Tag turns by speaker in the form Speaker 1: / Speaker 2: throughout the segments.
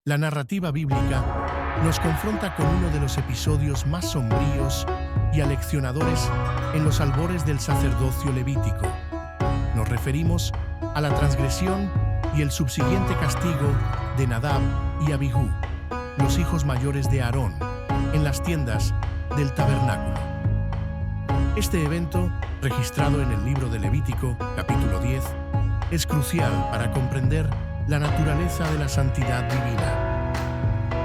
Speaker 1: La narrativa bíblica nos confronta con uno de los episodios más sombríos y aleccionadores en los albores del sacerdocio levítico. Nos referimos a la transgresión y el subsiguiente castigo de Nadab y Abihú, los hijos mayores de Aarón, en las tiendas del tabernáculo. Este evento, registrado en el libro de Levítico, capítulo 10, es crucial para comprender la naturaleza de la santidad divina.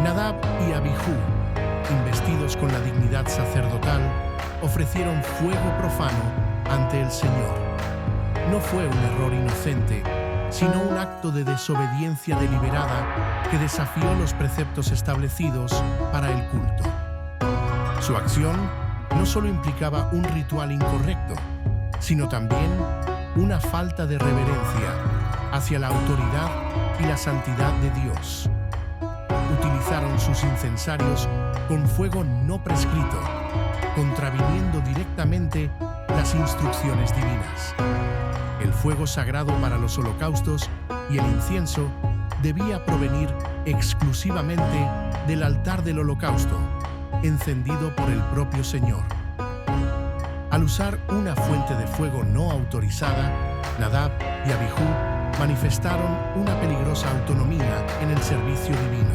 Speaker 1: Nadab y Abihú, investidos con la dignidad sacerdotal, ofrecieron fuego profano ante el Señor. No fue un error inocente, sino un acto de desobediencia deliberada que desafió los preceptos establecidos para el culto. Su acción no solo implicaba un ritual incorrecto, sino también una falta de reverencia hacia la autoridad y la santidad de Dios. Utilizaron sus incensarios con fuego no prescrito, contraviniendo directamente las instrucciones divinas. El fuego sagrado para los holocaustos y el incienso debía provenir exclusivamente del altar del holocausto, encendido por el propio Señor. Al usar una fuente de fuego no autorizada, Nadab y Abihú manifestaron una peligrosa autonomía en el servicio divino.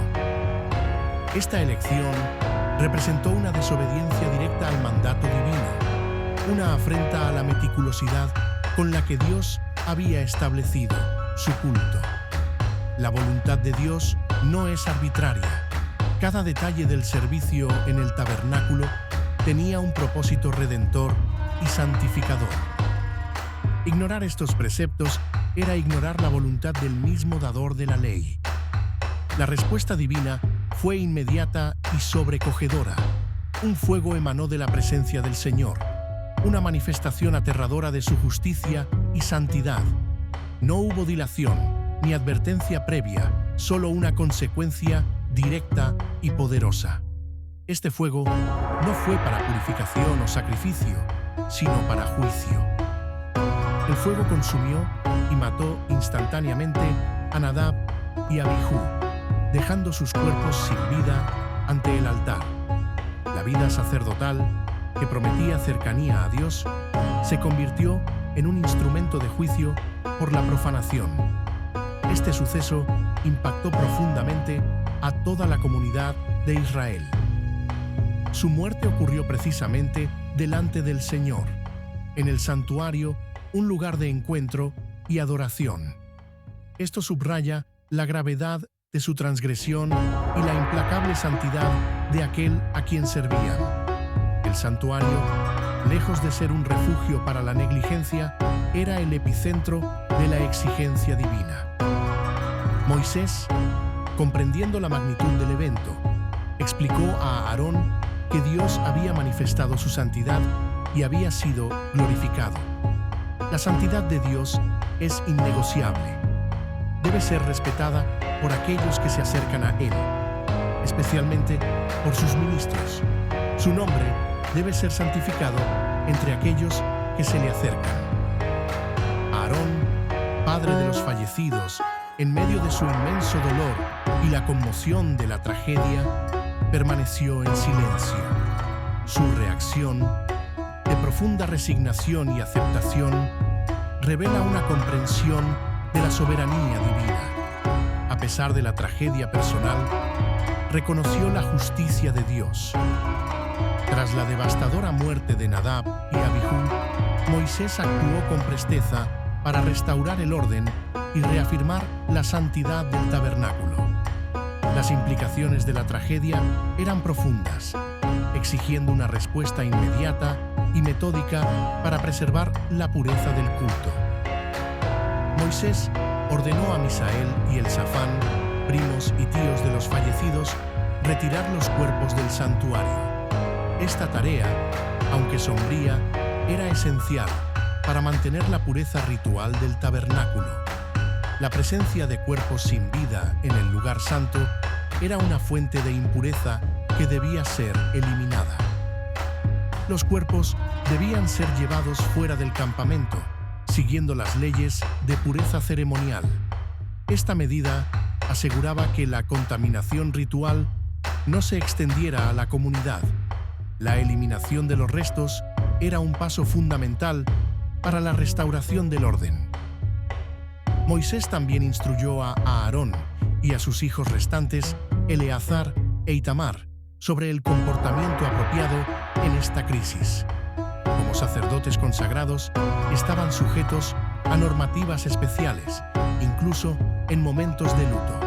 Speaker 1: Esta elección representó una desobediencia directa al mandato divino, una afrenta a la meticulosidad con la que Dios había establecido su culto. La voluntad de Dios no es arbitraria. Cada detalle del servicio en el tabernáculo tenía un propósito redentor y santificador. Ignorar estos preceptos era ignorar la voluntad del mismo dador de la ley. La respuesta divina fue inmediata y sobrecogedora. Un fuego emanó de la presencia del Señor, una manifestación aterradora de su justicia y santidad. No hubo dilación ni advertencia previa, solo una consecuencia directa y poderosa. Este fuego no fue para purificación o sacrificio, sino para juicio. El fuego consumió y mató instantáneamente a Nadab y Abihú, dejando sus cuerpos sin vida ante el altar. La vida sacerdotal, que prometía cercanía a Dios, se convirtió en un instrumento de juicio por la profanación. Este suceso impactó profundamente a toda la comunidad de Israel. Su muerte ocurrió precisamente delante del Señor, en el santuario, un lugar de encuentro y adoración. Esto subraya la gravedad de su transgresión y la implacable santidad de aquel a quien servían. El santuario, lejos de ser un refugio para la negligencia, era el epicentro de la exigencia divina. Moisés, comprendiendo la magnitud del evento, explicó a Aarón que Dios había manifestado su santidad y había sido glorificado. La santidad de Dios es innegociable. Debe ser respetada por aquellos que se acercan a Él, especialmente por sus ministros. Su nombre debe ser santificado entre aquellos que se le acercan. Aarón, padre de los fallecidos, en medio de su inmenso dolor y la conmoción de la tragedia, permaneció en silencio. Su reacción, de profunda resignación y aceptación, revela una comprensión de la soberanía divina. A pesar de la tragedia personal, reconoció la justicia de Dios. Tras la devastadora muerte de Nadab y Abihú, Moisés actuó con presteza para restaurar el orden y reafirmar la santidad del tabernáculo. Las implicaciones de la tragedia eran profundas, exigiendo una respuesta inmediata y metódica para preservar la pureza del culto. Moisés ordenó a Misael y Elzafán, primos y tíos de los fallecidos, retirar los cuerpos del santuario. Esta tarea, aunque sombría, era esencial para mantener la pureza ritual del tabernáculo. La presencia de cuerpos sin vida en el lugar santo era una fuente de impureza que debía ser eliminada. Los cuerpos debían ser llevados fuera del campamento, siguiendo las leyes de pureza ceremonial. Esta medida aseguraba que la contaminación ritual no se extendiera a la comunidad. La eliminación de los restos era un paso fundamental para la restauración del orden. Moisés también instruyó a Aarón y a sus hijos restantes, Eleazar e Itamar, sobre el comportamiento apropiado en esta crisis. Como sacerdotes consagrados, estaban sujetos a normativas especiales, incluso en momentos de luto.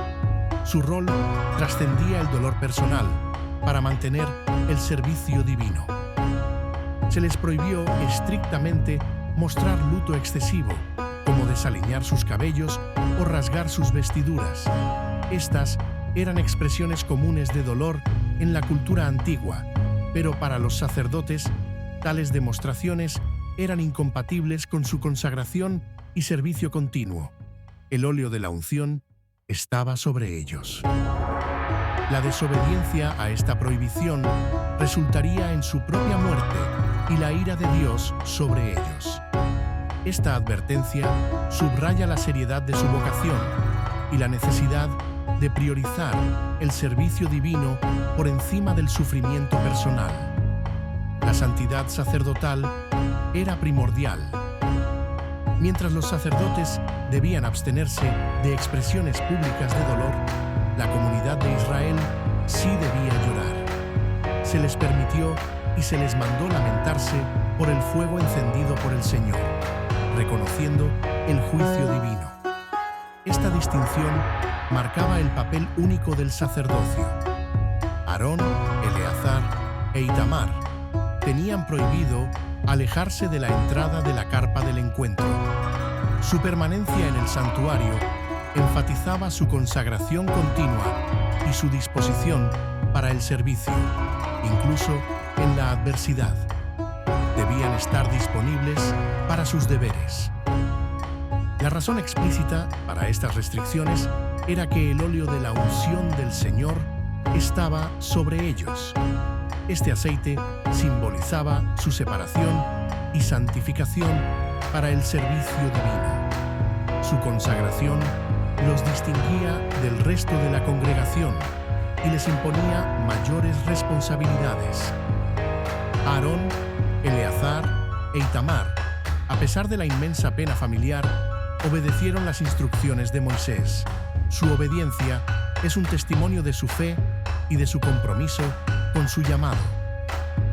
Speaker 1: Su rol trascendía el dolor personal para mantener el servicio divino. Se les prohibió estrictamente mostrar luto excesivo, como desaliñar sus cabellos o rasgar sus vestiduras. Estas eran expresiones comunes de dolor en la cultura antigua, pero para los sacerdotes, tales demostraciones eran incompatibles con su consagración y servicio continuo. El óleo de la unción estaba sobre ellos. La desobediencia a esta prohibición resultaría en su propia muerte y la ira de Dios sobre ellos. Esta advertencia subraya la seriedad de su vocación y la necesidad de priorizar el servicio divino por encima del sufrimiento personal. La santidad sacerdotal era primordial. Mientras los sacerdotes debían abstenerse de expresiones públicas de dolor, la comunidad de Israel sí debía llorar. Se les permitió y se les mandó lamentarse por el fuego encendido por el Señor, reconociendo el juicio divino. Esta distinción marcaba el papel único del sacerdocio. Aarón, Eleazar e Itamar tenían prohibido alejarse de la entrada de la carpa del encuentro. Su permanencia en el santuario enfatizaba su consagración continua y su disposición para el servicio, incluso en la adversidad. Debían estar disponibles para sus deberes. La razón explícita para estas restricciones era que el óleo de la unción del Señor estaba sobre ellos. Este aceite simbolizaba su separación y santificación para el servicio divino. Su consagración los distinguía del resto de la congregación y les imponía mayores responsabilidades. Aarón, Eleazar e Itamar, a pesar de la inmensa pena familiar, obedecieron las instrucciones de Moisés. Su obediencia es un testimonio de su fe y de su compromiso con su llamado.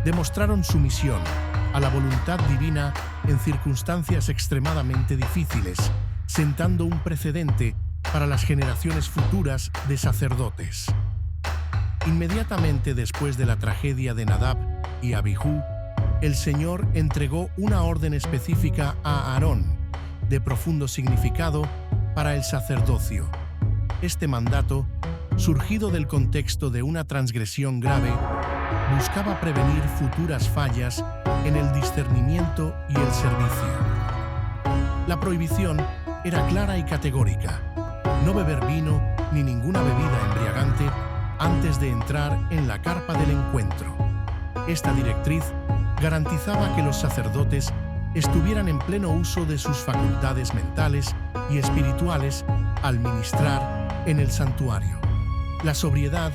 Speaker 1: Demostraron sumisión a la voluntad divina en circunstancias extremadamente difíciles, sentando un precedente para las generaciones futuras de sacerdotes. Inmediatamente después de la tragedia de Nadab y Abihú, el Señor entregó una orden específica a Aarón, de profundo significado para el sacerdocio. Este mandato, surgido del contexto de una transgresión grave, buscaba prevenir futuras fallas en el discernimiento y el servicio. La prohibición era clara y categórica: no beber vino ni ninguna bebida embriagante antes de entrar en la carpa del encuentro. Esta directriz garantizaba que los sacerdotes estuvieran en pleno uso de sus facultades mentales y espirituales al ministrar en el santuario. La sobriedad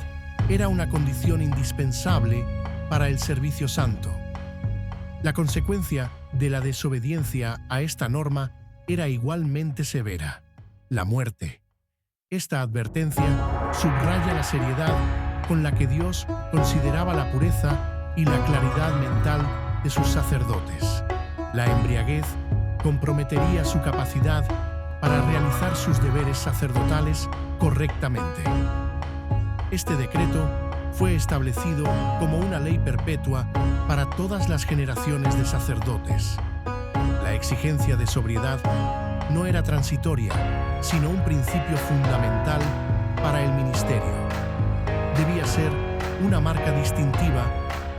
Speaker 1: era una condición indispensable para el servicio santo. La consecuencia de la desobediencia a esta norma era igualmente severa: la muerte. Esta advertencia subraya la seriedad con la que Dios consideraba la pureza y la claridad mental de sus sacerdotes. La embriaguez comprometería su capacidad para realizar sus deberes sacerdotales correctamente. Este decreto fue establecido como una ley perpetua para todas las generaciones de sacerdotes. La exigencia de sobriedad no era transitoria, sino un principio fundamental para el ministerio. Debía ser una marca distintiva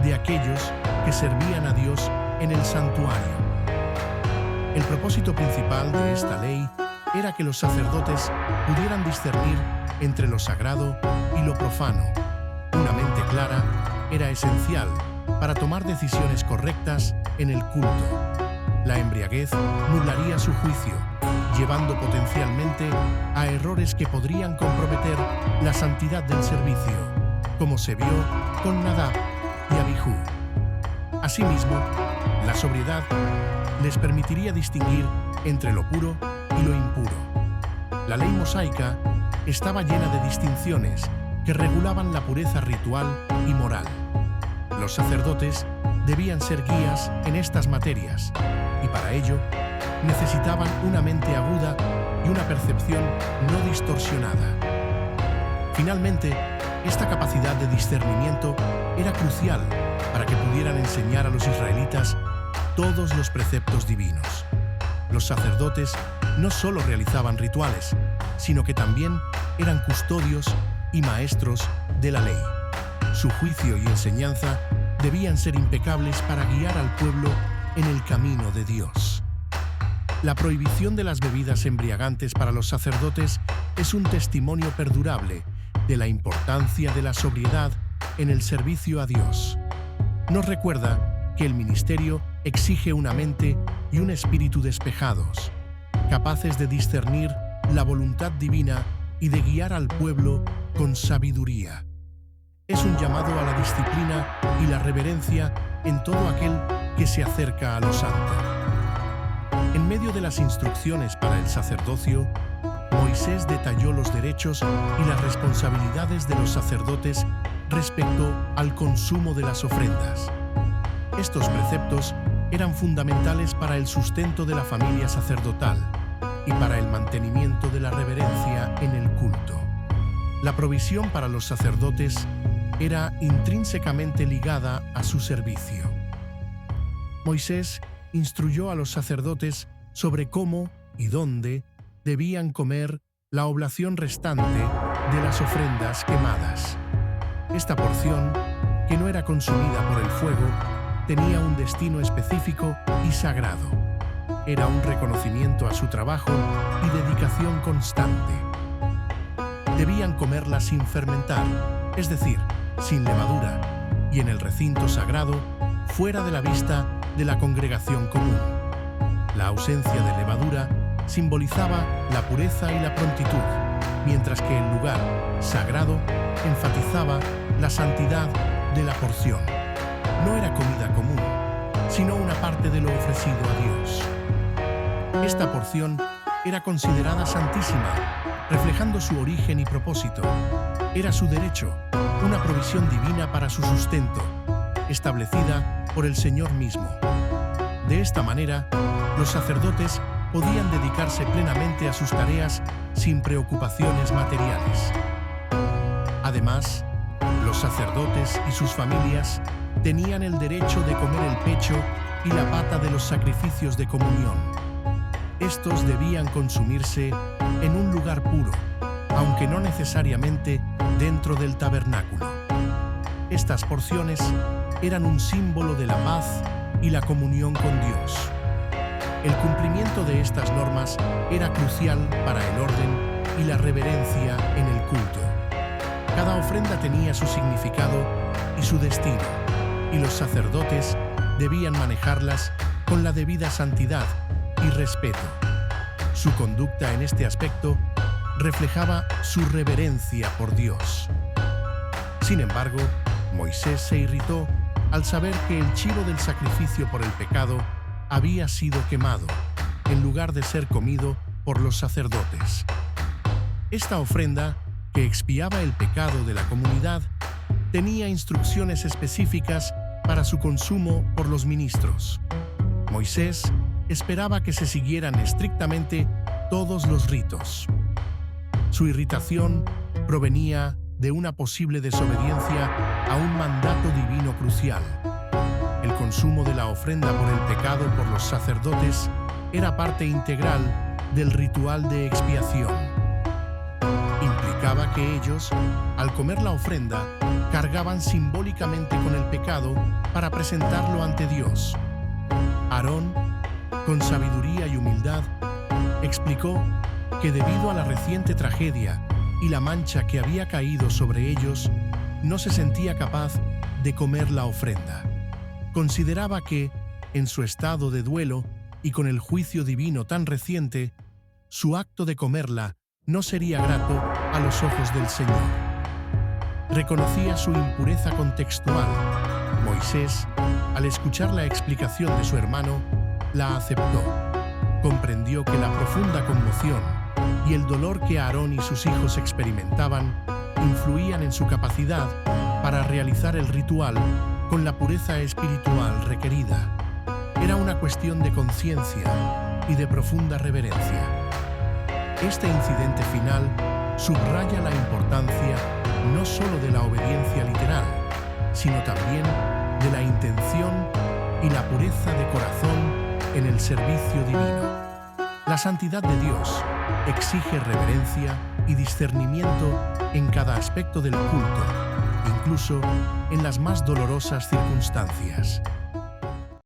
Speaker 1: de aquellos que servían a Dios en el santuario. El propósito principal de esta ley era que los sacerdotes pudieran discernir entre lo sagrado y lo profano. Una mente clara era esencial para tomar decisiones correctas en el culto. La embriaguez nublaría su juicio, llevando potencialmente a errores que podrían comprometer la santidad del servicio, como se vio con Nadab y Abijú. Asimismo, la sobriedad les permitiría distinguir entre lo puro y lo impuro. La ley mosaica estaba llena de distinciones que regulaban la pureza ritual y moral. Los sacerdotes debían ser guías en estas materias y para ello necesitaban una mente aguda y una percepción no distorsionada. Finalmente, esta capacidad de discernimiento era crucial para que pudieran enseñar a los israelitas todos los preceptos divinos. Los sacerdotes no solo realizaban rituales, sino que también eran custodios y maestros de la ley. Su juicio y enseñanza debían ser impecables para guiar al pueblo en el camino de Dios. La prohibición de las bebidas embriagantes para los sacerdotes es un testimonio perdurable de la importancia de la sobriedad en el servicio a Dios. Nos recuerda que el ministerio exige una mente y un espíritu despejados, capaces de discernir la voluntad divina y de guiar al pueblo con sabiduría. Es un llamado a la disciplina y la reverencia en todo aquel que se acerca a lo santo. En medio de las instrucciones para el sacerdocio, Moisés detalló los derechos y las responsabilidades de los sacerdotes respecto al consumo de las ofrendas. Estos preceptos eran fundamentales para el sustento de la familia sacerdotal y para el mantenimiento de la reverencia en el culto. La provisión para los sacerdotes era intrínsecamente ligada a su servicio. Moisés instruyó a los sacerdotes sobre cómo y dónde debían comer la oblación restante de las ofrendas quemadas. Esta porción, que no era consumida por el fuego, tenía un destino específico y sagrado. Era un reconocimiento a su trabajo y dedicación constante. Debían comerla sin fermentar, es decir, sin levadura, y en el recinto sagrado, fuera de la vista de la congregación común. La ausencia de levadura simbolizaba la pureza y la prontitud, mientras que el lugar sagrado enfatizaba la santidad de la porción. No era comida común, sino una parte de lo ofrecido a Dios. Esta porción era considerada santísima, reflejando su origen y propósito. Era su derecho, una provisión divina para su sustento, establecida por el Señor mismo. De esta manera, los sacerdotes podían dedicarse plenamente a sus tareas sin preocupaciones materiales. Además, los sacerdotes y sus familias tenían el derecho de comer el pecho y la pata de los sacrificios de comunión. Estos debían consumirse en un lugar puro, aunque no necesariamente dentro del tabernáculo. Estas porciones eran un símbolo de la paz y la comunión con Dios. El cumplimiento de estas normas era crucial para el orden y la reverencia en el culto. Cada ofrenda tenía su significado y su destino, y los sacerdotes debían manejarlas con la debida santidad y respeto. Su conducta en este aspecto reflejaba su reverencia por Dios. Sin embargo, Moisés se irritó al saber que el chivo del sacrificio por el pecado había sido quemado, en lugar de ser comido por los sacerdotes. Esta ofrenda, que expiaba el pecado de la comunidad, tenía instrucciones específicas para su consumo por los ministros. Moisés esperaba que se siguieran estrictamente todos los ritos. Su irritación provenía de una posible desobediencia a un mandato divino crucial. El consumo de la ofrenda por el pecado por los sacerdotes era parte integral del ritual de expiación. Implicaba que ellos, al comer la ofrenda, cargaban simbólicamente con el pecado para presentarlo ante Dios. Aarón, con sabiduría y humildad, explicó que debido a la reciente tragedia y la mancha que había caído sobre ellos, no se sentía capaz de comer la ofrenda. Consideraba que, en su estado de duelo, y con el juicio divino tan reciente, su acto de comerla no sería grato a los ojos del Señor. Reconocía su impureza contextual. Moisés, al escuchar la explicación de su hermano, la aceptó. Comprendió que la profunda conmoción y el dolor que Aarón y sus hijos experimentaban influían en su capacidad para realizar el ritual con la pureza espiritual requerida. Era una cuestión de conciencia y de profunda reverencia. Este incidente final subraya la importancia no solo de la obediencia literal, sino también de la intención y la pureza de corazón en el servicio divino. La santidad de Dios exige reverencia y discernimiento en cada aspecto del culto, incluso en las más dolorosas circunstancias.